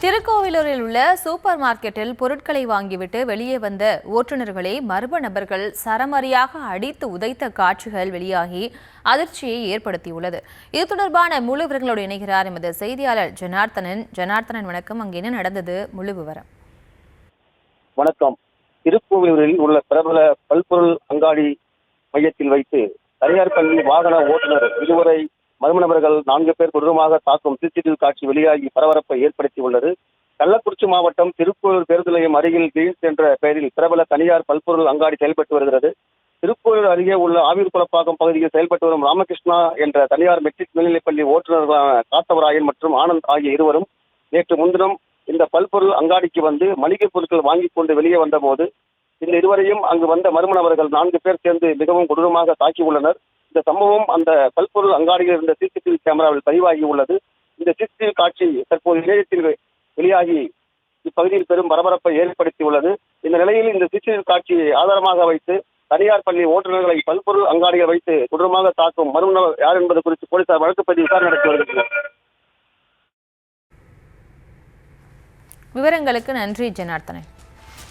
திருக்கோவிலூரில் உள்ள சூப்பர் மார்க்கெட்டில் பொருட்களை வாங்கிவிட்டு வெளியே வந்த ஓட்டுநர்களை மர்ம நபர்கள் சரமாரியாக அடித்து உதைத்த காட்சிகள் வெளியாகி அதிர்ச்சியை ஏற்படுத்தியுள்ளது. இது தொடர்பான முழு விவரங்களோடு இணைகிறார் எமது செய்தியாளர் ஜனார்த்தனன். வணக்கம். அங்கு என்ன நடந்தது? முழு விவரம். வணக்கம். திருக்கோவிலூரில் உள்ள பிரபல பல்பொருள் அங்காடி மையத்தில் வைத்து தனியார் பள்ளி வாகன ஓட்டுநர் இருவரை மர்ம நபர்கள் 4 பேர் கொடூரமாக தாக்கும் சிசிடிவி காட்சி வெளியாகி பரபரப்பை ஏற்படுத்தியுள்ளது. கள்ளக்குறிச்சி மாவட்டம் திருக்கோவிலூர் பேருந்து நிலையம் அருகில் கிரீன்ஸ் என்ற பெயரில் பிரபல தனியார் பல்பொருள் அங்காடி செயல்பட்டு வருகிறது. திருக்கோவிலூர் அருகே உள்ள ஆவிர்குளப்பாக்கம் பகுதியில் செயல்பட்டு வரும் ராமகிருஷ்ணா என்ற தனியார் மெட்ரிக் மேல்நிலைப்பள்ளி ஓட்டுநர்களான காத்தவராயன் மற்றும் ஆனந்த் ஆகிய இருவரும் நேற்று முன்தினம் இந்த பல்பொருள் அங்காடிக்கு வந்து மளிகை பொருட்கள் வாங்கிக் கொண்டு வெளியே வந்தபோது இந்த இருவரையும் அங்கு வந்த மர்ம நபர்கள் 4 பேர் சேர்ந்து மிகவும் கொடூரமாக தாக்கியுள்ளனர். இந்த சம்பவம் அந்த பல்பொருள் அங்காடியில் இருந்த சிசிடிவி கேமராவில் பதிவாகி உள்ளது. இந்த சிசிடிவி காட்சி தற்போது இணையத்தில் வெளியாகி இப்பகுதியில் பெரும் பரபரப்பை ஏற்படுத்தியுள்ளது. இந்த நிலையில் இந்த சிசிடிவி காட்சியை ஆதாரமாக வைத்து தனியார் பள்ளி ஓட்டுநர்களை பல்பொருள் அங்காடியை வைத்து கொடூரமாக தாக்கும் மர்ம நபர் யார் என்பது குறித்து போலீசார் வழக்கு பதிவு விசாரணை நடத்தி வருகின்றனர். விவரங்களுக்கு நன்றி ஜனார்த்தனன்.